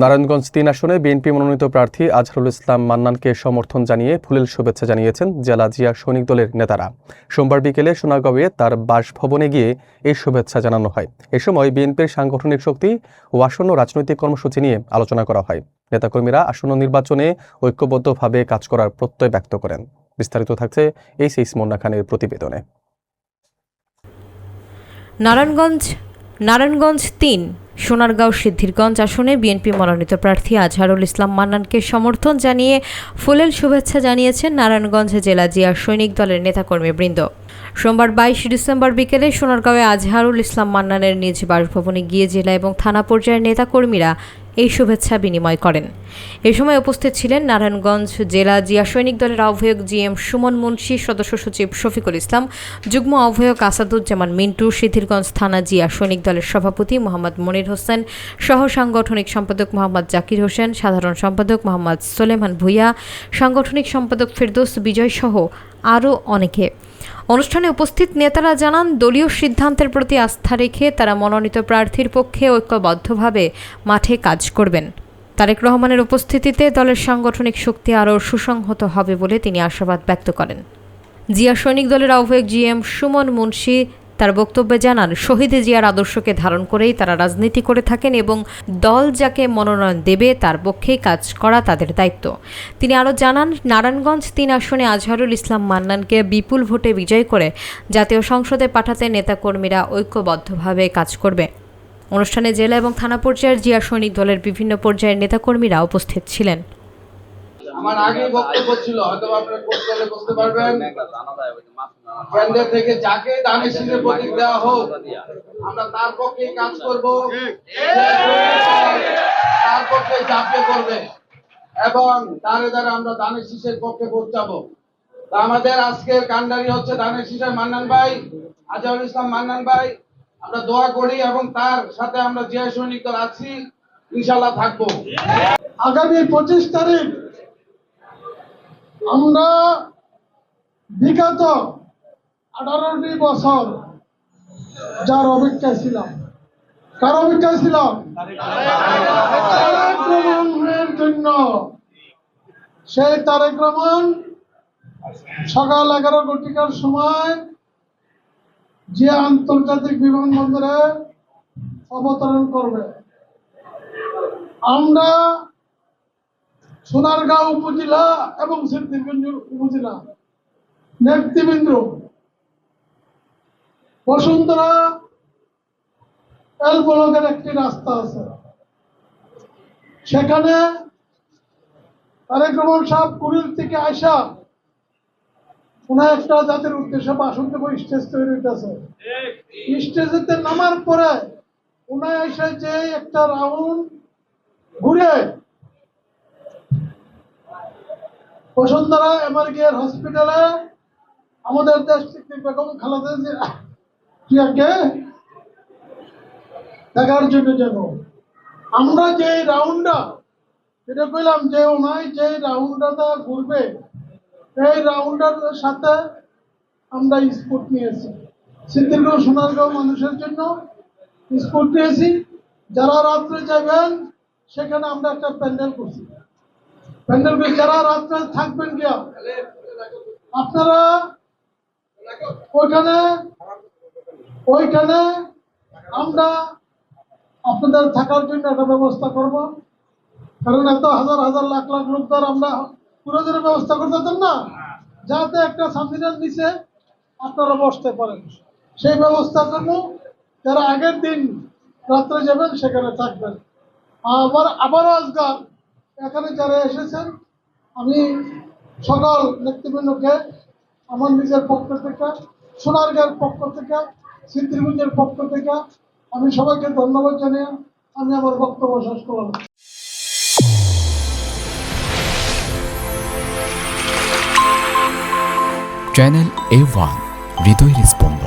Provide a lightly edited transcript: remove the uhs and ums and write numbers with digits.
নারায়ণগঞ্জ ৩ আসনে বিএনপি মনোনীত প্রার্থী আজহারুল ইসলাম মান্নানকে সমর্থন জানিয়ে ফুলেল শুভেচ্ছা জানিয়েছেন জেলা জিয়া সৈনিক দলের নেতারা। সোমবার বিকেলে সোনারগাঁওয়ে তার বাসভবনে গিয়ে এই শুভেচ্ছা জানানো হয়। এ সময় বিএনপির সাংগঠনিক শক্তি ও আসন্ন রাজনৈতিক কর্মসূচি নিয়ে আলোচনা করা হয়। নেতাকর্মীরা আসন্ন নির্বাচনে ঐক্যবদ্ধভাবে কাজ করার প্রত্যয় ব্যক্ত করেন। বিস্তারিত থাকছে এইচ মুন্না খানের প্রতিবেদনে। নারায়ণগঞ্জ ৩ সোনারগাঁও সিদ্ধিরগঞ্জ আসনে বিএনপি মনোনীত প্রার্থী আজহারুল ইসলাম মান্নানকে সমর্থন জানিয়ে ফুলেল শুভেচ্ছা জানিয়েছেন নারায়ণগঞ্জ জেলা জিয়া সৈনিক দলের নেতাকর্মীবৃন্দ। সোমবার ২২ ডিসেম্বর বিকেলে সোনারগাঁওয়ে আজহারুল ইসলাম মান্নানের নিজ বাসভবনে গিয়ে জেলা এবং থানা পর্যায়ের নেতাকর্মীরা এই শুভেচ্ছা বিনিময় করেন। এ সময় উপস্থিত ছিলেন নারায়ণগঞ্জ জেলা জিয়া সৈনিক দলের আহ্বায়ক জিএম সুমন মুন্সি, সদস্য সচিব শফিকুল ইসলাম, যুগ্ম আহ্বায়ক আসাদুজ্জামান মিন্টু, সিদ্ধিরগঞ্জ থানা জিয়া সৈনিক দলের সভাপতি মোহাম্মদ মনির হোসেন, সহ সাংগঠনিক সম্পাদক মোহাম্মদ জাকির হোসেন, সাধারণ সম্পাদক মোহাম্মদ সোলেমান ভুইয়া, সাংগঠনিক সম্পাদক ফেরদৌস বিজয় সহ আরও অনেকে। অনুষ্ঠানে উপস্থিত নেতারা জানান, দলীয় সিদ্ধান্তের প্রতি আস্থা রেখে তারা মনোনীত প্রার্থীর পক্ষে ঐক্যবদ্ধভাবে মাঠে কাজ করবেন। তারেক রহমানের উপস্থিতিতে দলের সাংগঠনিক শক্তি আরও সুসংহত হবে বলে তিনি আশাবাদ ব্যক্ত করেন। জিয়া সৈনিক দলের আহ্বায়ক জিএম সুমন মুন্সি তার বক্তব্যে জানান, শহীদ জিয়ার আদর্শকে ধারণ করেই তারা রাজনীতি করে থাকেন এবং দল যাকে মনোনয়ন দেবে তার পক্ষেই কাজ করা তাদের দায়িত্ব। তিনি আরও জানান, নারায়ণগঞ্জ ৩ আসনে আজহারুল ইসলাম মান্নানকে বিপুল ভোটে বিজয় করে জাতীয় সংসদে পাঠাতে নেতাকর্মীরা ঐক্যবদ্ধভাবে কাজ করবে। অনুষ্ঠানে জেলা এবং থানা পর্যায়ের জিয়া সৈনিক দলের বিভিন্ন পর্যায়ের নেতাকর্মীরা উপস্থিত ছিলেন। আমার আগে বক্তব্য ছিল, হয়তো আপনারা কোর্ট করলে বুঝতে পারবেন, কেন্দ্র থেকে যাকে দানের শীষের প্রতীক দেওয়া হোক আমরা তার পক্ষে কাজ করব, তার পক্ষে ঝাঁপিয়ে পড়বে এবং তারে দ্বারা আমরা দানের শীষের পক্ষে ভোট চাবো। তা আমাদের আজকের কান্ডারি হচ্ছে দানের শীষের মান্নান ভাই, আজহারুল ইসলাম মান্নান ভাই। আমরা দোয়া করি এবং তার সাথে আমরা জিয়া সৈনিক দল আছি, ইনশাআল্লাহ থাকবো। আগামী 25 তারিখ আমরা বিগত 18টি বছর যার অপেক্ষায় ছিলাম, কার অপেক্ষায় ছিলাম? তারেক রহমানের জন্য। সেই তারেক রহমান সকাল 11 ঘটিকার সময় যে আন্তর্জাতিক বিমানবন্দরে অবতরণ করবে। আমরা সোনারগাঁও উপজেলা এবং সিদ্ধিরগঞ্জ উপজেলা নেতৃবৃন্দ বসুন্ধরা এল ব্লকের একটি রাস্তা আছে, সেখানে তারেক রহমান সাহেব কুড়িল থেকে আসা ওনার একটা জাতির উদ্দেশ্যে ভাষণ দেবো, স্টেজ তৈরি হইতেছে। স্টেজেতে নামার পরে ওনার এসে যে একটা রাউন্ড ঘুরে বসুন্ধরা এমারগিয়ার হসপিটালে আমাদের দেশ থেকে বেগম খালেদা জিয়াকে দেখার জন্য যাব। আমরা যে রাউন্ডটা যেটা কইলাম যে ওনায় যে রাউন্ডটা ঘুরবে, এই রাউন্ডের সাথে আমরা স্পোর্ট নিয়েছি। সিদ্ধিরগঞ্জ সোনারগাঁও মানুষের জন্য স্পোর্ট নিয়েছি। যারা রাত্রে যাবেন সেখানে আমরা একটা প্যান্ডেল করছি। যারা রাত্রে থাকবেন গিয়া আপনারা ওইখানে আমরা আপনাদের থাকার জন্য একটা ব্যবস্থা করব। কারণ এত হাজার হাজার লাখ লাখ লোক তার আমরা পুরো দিনের ব্যবস্থা করতেন না, যাতে একটা সামিনার নিচে আপনারা বসতে পারেন, সেই ব্যবস্থা করব। যারা আগের দিন রাত্রে যাবেন সেখানে থাকবেন। আবারও আজকাল এখানে যারা এসেছেন, আমি সকল নেতৃবৃন্দকে আমার নিজের পক্ষ থেকে, সোনারগাঁওয়ের পক্ষ থেকে, সিদ্ধিরগঞ্জের পক্ষ থেকে আমি সবাইকে ধন্যবাদ জানিয়ে আমি আমার বক্তব্য শেষ করলাম। চ্যানেল A1 হৃদয়ের স্পন্দন।